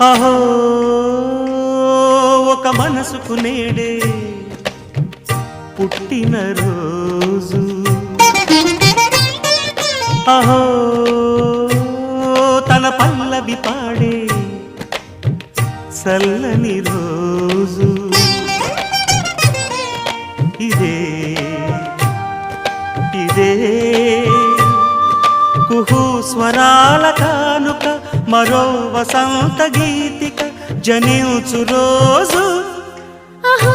అహో ఒక మనసుకు నేడే పుట్టిన రోజు, అహో తన పల్లవి పాడే చల్లని రోజు, ఇదే ఇదే కుహు స్వరాల కానుక, మరో వసంత గీతిక జనించు రోజు. అహో